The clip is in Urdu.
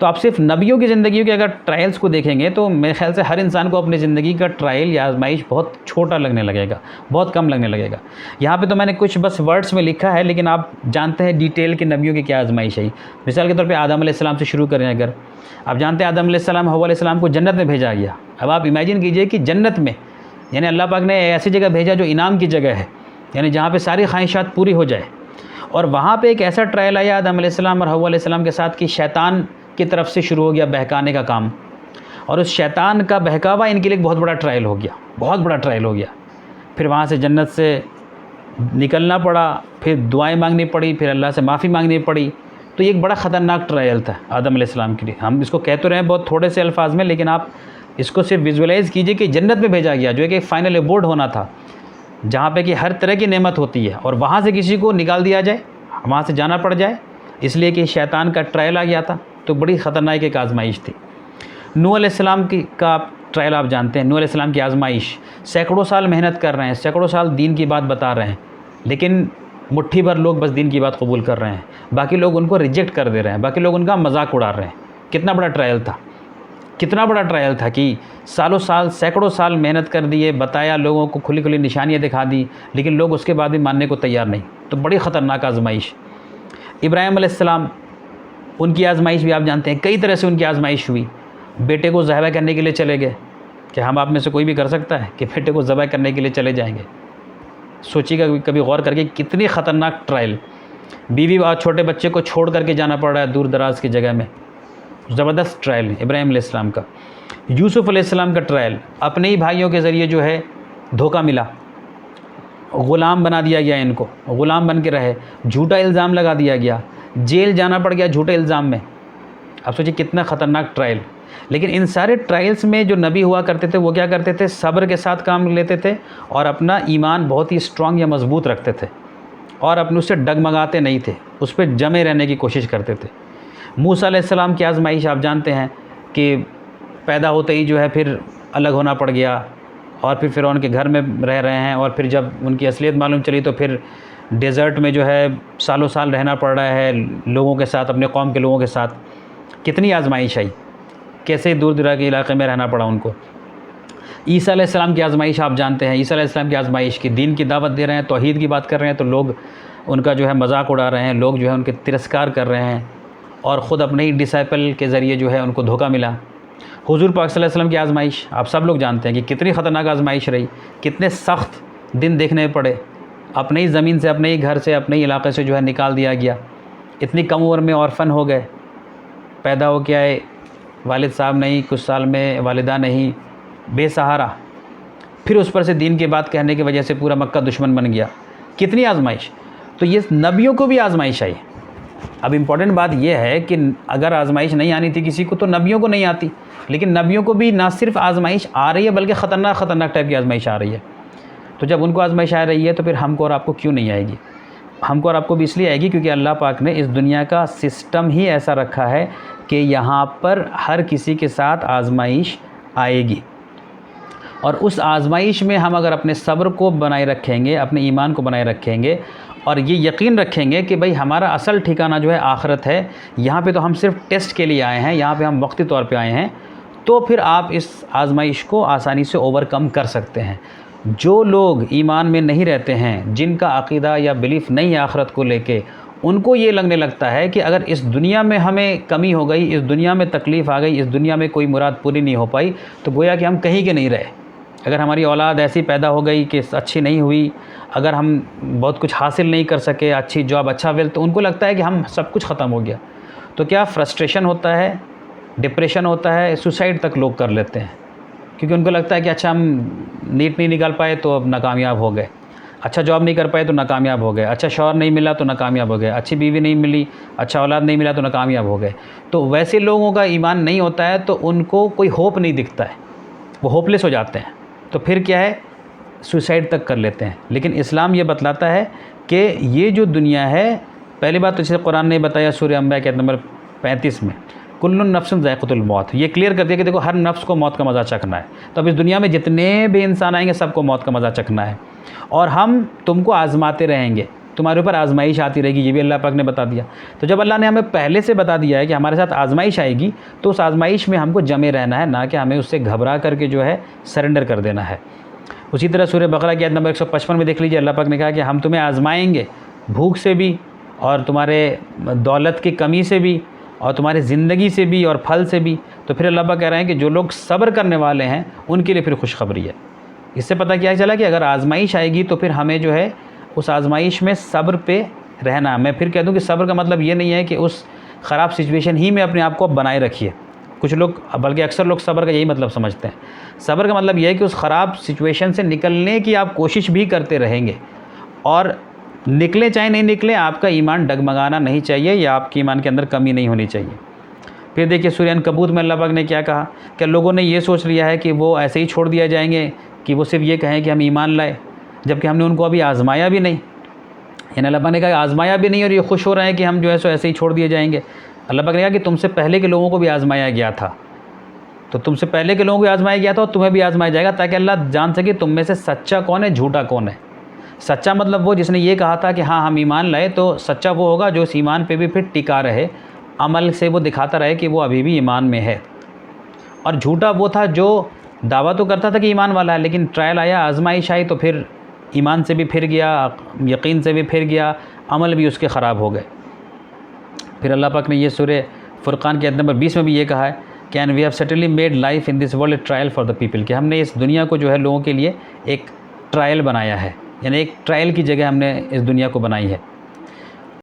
تو آپ صرف نبیوں کی زندگیوں کے اگر ٹرائلز کو دیکھیں گے تو میرے خیال سے ہر انسان کو اپنی زندگی کا ٹرائل یا آزمائش بہت چھوٹا لگنے لگے گا، بہت کم لگنے لگے گا۔ یہاں پہ تو میں نے کچھ بس ورڈز میں لکھا ہے، لیکن آپ جانتے ہیں ڈیٹیل کہ نبیوں کی کیا آزمائش ہے۔ مثال کے طور پہ آدم علیہ السلام سے شروع کریں، اگر آپ جانتے ہیں آدم علیہ السلام حوا علیہ السلام کو جنت میں بھیجا گیا۔ اب آپ امیجن کیجئے کہ جنت میں، یعنی اللہ پاک نے ایسی جگہ بھیجا جو انعام کی جگہ ہے، یعنی جہاں پہ ساری خواہشات پوری ہو جائے، اور وہاں پہ ایک ایسا ٹرائل آیا آدم علیہ السلام اور حوا علیہ السلام کے ساتھ کہ شیطان کی طرف سے شروع ہو گیا بہکانے کا کام، اور اس شیطان کا بہکاوا ان کے لیے ایک بہت بڑا ٹرائل ہو گیا، بہت بڑا ٹرائل ہو گیا۔ پھر وہاں سے جنت سے نکلنا پڑا، پھر دعائیں مانگنی پڑی، پھر اللہ سے معافی مانگنی پڑی۔ تو یہ ایک بڑا خطرناک ٹرائل تھا آدم علیہ السلام کے لیے۔ ہم اس کو کہہ تو رہے ہیں بہت تھوڑے سے الفاظ میں، لیکن آپ اس کو صرف ویژولائز کیجئے کہ جنت میں بھیجا گیا، جو ایک فائنل ایبورڈ ہونا تھا، جہاں پہ کہ ہر طرح کی نعمت ہوتی ہے، اور وہاں سے کسی کو نکال دیا جائے، وہاں سے جانا پڑ جائے، اس لیے کہ شیطان کا ٹرائل آ گیا تھا۔ تو بڑی خطرناک ایک آزمائش تھی۔ نوح علیہ السلام کا ٹرائل آپ جانتے ہیں، نوح علیہ السلام کی آزمائش، سینکڑوں سال محنت کر رہے ہیں، سینکڑوں سال دین کی بات بتا رہے ہیں، لیکن مٹھی بھر لوگ بس دین کی بات قبول کر رہے ہیں، باقی لوگ ان کو ریجیکٹ کر دے رہے ہیں، باقی لوگ ان کا مذاق اڑا رہے ہیں۔ کتنا بڑا ٹرائل تھا، کتنا بڑا ٹرائل تھا کہ سالوں سال، سینکڑوں سال محنت کر دیے، بتایا، لوگوں کو کھلی کھلی نشانیاں دکھا دی، لیکن لوگ اس کے بعد بھی ماننے کو تیار نہیں۔ تو بڑی خطرناک آزمائش۔ ابراہیم علیہ السلام، ان کی آزمائش بھی آپ جانتے ہیں، کئی طرح سے ان کی آزمائش ہوئی۔ بیٹے کو ذبح کرنے کے لیے چلے گئے، کہ ہم آپ میں سے کوئی بھی کر سکتا ہے کہ بیٹے کو ذبح کرنے کے لیے چلے جائیں گے؟ سوچیے گا کبھی غور کر کے کتنی خطرناک ٹرائل۔ بیوی اور چھوٹے بچے کو چھوڑ کر کے جانا پڑ رہا ہے دور دراز کی جگہ میں، زبردست ٹرائل ابراہیم علیہ السلام کا۔ یوسف علیہ السلام کا ٹرائل، اپنے ہی بھائیوں کے ذریعے جو ہے دھوکہ ملا، غلام بنا دیا گیا، ان کو غلام بن کے رہے، جھوٹا الزام لگا دیا گیا، جیل جانا پڑ گیا جھوٹے الزام میں۔ اب سوچیے کتنا خطرناک ٹرائل۔ لیکن ان سارے ٹرائلز میں جو نبی ہوا کرتے تھے وہ کیا کرتے تھے؟ صبر کے ساتھ کام لیتے تھے، اور اپنا ایمان بہت ہی اسٹرانگ یا مضبوط رکھتے تھے، اور اپنے اس سے ڈگمگاتے نہیں تھے، اس پہ جمے رہنے کی کوشش کرتے تھے۔ موسیٰ علیہ السلام کی آزمائش آپ جانتے ہیں کہ پیدا ہوتے ہی جو ہے پھر الگ ہونا پڑ گیا، اور پھر فرعون کے گھر میں رہ رہے ہیں، اور پھر جب ان کی اصلیت معلوم چلی تو پھر ڈیزرٹ میں جو ہے سالوں سال رہنا پڑ رہا ہے لوگوں کے ساتھ، اپنے قوم کے لوگوں کے ساتھ۔ کتنی آزمائش آئی، کیسے دور دراز کے علاقے میں رہنا پڑا ان کو۔ عیسیٰ علیہ السلام کی آزمائش آپ جانتے ہیں، عیسیٰ علیہ السلام کی آزمائش کی دین کی دعوت دے رہے ہیں، توحید کی بات کر رہے ہیں، تو لوگ ان کا جو ہے مذاق اڑا رہے ہیں، لوگ جو ہے ان کے ترسکار کر رہے ہیں، اور خود اپنے ہی ڈسائپل کے ذریعے جو ہے ان کو دھوکہ ملا۔ حضور پاک صلی اللہ علیہ وسلم کی آزمائش آپ سب لوگ جانتے ہیں کہ کتنی خطرناک آزمائش رہی، کتنے سخت دن دیکھنے پڑے، اپنے ہی زمین سے، اپنے ہی گھر سے، اپنے ہی علاقے سے جو ہے نکال دیا گیا، اتنی کم عمر میں اورفن ہو گئے، پیدا ہو کے آئے، والد صاحب نہیں، کچھ سال میں والدہ نہیں، بے سہارا، پھر اس پر سے دین کی بات کہنے کی وجہ سے پورا مکہ دشمن بن گیا۔ کتنی آزمائش۔ تو یہ نبیوں کو بھی آزمائش آئی۔ اب امپورٹنٹ بات یہ ہے کہ اگر آزمائش نہیں آنی تھی کسی کو تو نبیوں کو نہیں آتی، لیکن نبیوں کو بھی نہ صرف آزمائش آ رہی ہے بلکہ خطرناک ٹائپ کی آزمائش آ رہی ہے۔ تو جب ان کو آزمائش آ رہی ہے تو پھر ہم کو اور آپ کو کیوں نہیں آئے گی؟ ہم کو اور آپ کو بھی اس لیے آئے گی کیونکہ اللہ پاک نے اس دنیا کا سسٹم ہی ایسا رکھا ہے کہ یہاں پر ہر کسی کے ساتھ آزمائش آئے گی، اور اس آزمائش میں ہم اگر اپنے صبر کو بنائے رکھیں گے، اپنے ایمان کو بنائے رکھیں گے، اور یہ یقین رکھیں گے کہ بھئی ہمارا اصل ٹھکانہ جو ہے آخرت ہے، یہاں پہ تو ہم صرف ٹیسٹ کے لیے آئے ہیں، یہاں پہ ہم وقتی طور پہ آئے ہیں، تو پھر آپ اس آزمائش کو آسانی سے اوور کم کر سکتے ہیں۔ جو لوگ ایمان میں نہیں رہتے ہیں، جن کا عقیدہ یا بلیف نہیں ہے آخرت کو لے کے، ان کو یہ لگنے لگتا ہے کہ اگر اس دنیا میں ہمیں کمی ہو گئی، اس دنیا میں تکلیف آ گئی، اس دنیا میں کوئی مراد پوری نہیں ہو پائی، تو گویا کہ ہم کہیں کے نہیں رہے۔ اگر ہماری اولاد ایسی پیدا ہو گئی کہ اچھی نہیں ہوئی، اگر ہم بہت کچھ حاصل نہیں کر سکے، اچھی جاب، اچھا ویلتھ، تو ان کو لگتا ہے کہ ہم سب کچھ ختم ہو گیا۔ تو کیا فرسٹریشن ہوتا ہے، ڈپریشن ہوتا ہے، سوسائڈ تک لوگ کر لیتے ہیں، کیونکہ ان کو لگتا ہے کہ اچھا ہم نیٹ نہیں نکال پائے تو اب ناکامیاب ہو گئے، اچھا جاب نہیں کر پائے تو ناکامیاب ہو گئے، اچھا شوہر نہیں ملا تو ناکامیاب ہو گئے، اچھی بیوی نہیں ملی، اچھا اولاد نہیں ملا تو ناکامیاب ہو گئے۔ تو ویسے لوگوں کا ایمان نہیں ہوتا ہے تو ان کو کوئی ہوپ نہیں دکھتا ہے، وہ ہوپ لیس ہو جاتے ہیں، تو پھر کیا ہے، سوسائڈ تک کر لیتے ہیں۔ لیکن اسلام یہ بتلاتا ہے کہ یہ جو دنیا ہے، پہلی بات تو جسے قرآن نے بتایا سورہ انبیاء کے آیت نمبر 35 میں، کل نفس ذائقۃ الموت، یہ کلیئر کر دیا کہ دیکھو ہر نفس کو موت کا مزہ چکھنا ہے۔ تو اب اس دنیا میں جتنے بھی انسان آئیں گے سب کو موت کا مزہ چکھنا ہے، اور ہم تم کو آزماتے رہیں گے، تمہارے اوپر آزمائش آتی رہے گی، یہ بھی اللہ پاک نے بتا دیا۔ تو جب اللہ نے ہمیں پہلے سے بتا دیا ہے کہ ہمارے ساتھ آزمائش آئے گی، تو اس آزمائش میں ہم کو جمے رہنا ہے، نہ کہ ہمیں اس سے گھبرا کر کے جو ہے سرنڈر کر دینا ہے۔ اسی طرح سورہ بقرہ کی آیت نمبر 155 میں دیکھ لیجیے، اللہ پاک نے کہا کہ ہم تمہیں آزمائیں گے بھوک سے بھی، اور تمہارے دولت کی کمی سے بھی، اور تمہاری زندگی سے بھی، اور پھل سے بھی۔ تو پھر اللہ پاک کہہ رہے ہیں کہ جو لوگ صبر کرنے والے ہیں ان کے لیے پھر خوشخبری ہے۔ اس سے پتہ کیا چلا کہ اگر آزمائش آئے گی تو پھر ہمیں جو ہے اس آزمائش میں صبر پہ رہنا۔ میں پھر کہہ دوں کہ صبر کا مطلب یہ نہیں ہے کہ اس خراب سچویشن ہی میں اپنے آپ کو بنائے رکھیے۔ کچھ لوگ، بلکہ اکثر لوگ صبر کا یہی مطلب سمجھتے ہیں۔ صبر کا مطلب یہ ہے کہ اس خراب سچویشن سے نکلنے کی آپ کوشش بھی کرتے رہیں گے، اور نکلیں چاہے نہیں نکلیں، آپ کا ایمان ڈگمگانا نہیں چاہیے، یا آپ کے ایمان کے اندر کمی نہیں ہونی چاہیے۔ پھر دیکھیے سورہ عنکبوت میں اللہ پاک نے کیا کہا کہ لوگوں نے یہ سوچ لیا ہے کہ وہ ایسے ہی چھوڑ دیا جائیں گے، کہ وہ صرف یہ کہیں کہ ہم ایمان لائے، جبکہ ہم نے ان کو ابھی آزمایا بھی نہیں۔ یعنی اللہ پاک نے کہا آزمایا بھی نہیں، اور یہ خوش ہو رہے ہیں کہ ہم جو ہے سو ایسے ہی چھوڑ دیے جائیں گے۔ اللہ پاک نے کہا کہ تم سے پہلے کے لوگوں کو بھی آزمایا گیا تھا، تو تم سے پہلے کے لوگوں کو آزمایا گیا تھا اور تمہیں بھی آزمایا جائے گا، تاکہ اللہ جان سکے تم میں سے سچا کون ہے، جھوٹا کون ہے۔ سچا مطلب وہ جس نے یہ کہا تھا کہ ہاں ہم ایمان لائے، تو سچا وہ ہوگا جو اس ایمان پہ بھی پھر ٹکا رہے، عمل سے وہ دکھاتا رہے کہ وہ ابھی بھی ایمان میں ہے۔ اور جھوٹا وہ تھا جو دعویٰ تو کرتا تھا کہ ایمان والا ہے، لیکن ٹرائل آیا، آزمائش آئی، تو پھر ایمان سے بھی پھر گیا، یقین سے بھی پھر گیا، عمل بھی اس کے خراب ہو گئے۔ پھر اللہ پاک نے یہ سورہ فرقان کی آیت نمبر 20 میں بھی یہ کہا ہے کہ and we have certainly made life in this world a trial for the people, کہ ہم نے اس دنیا کو جو ہے لوگوں کے لیے ایک ٹرائل بنایا ہے، یعنی ایک ٹرائل کی جگہ ہم نے اس دنیا کو بنائی ہے۔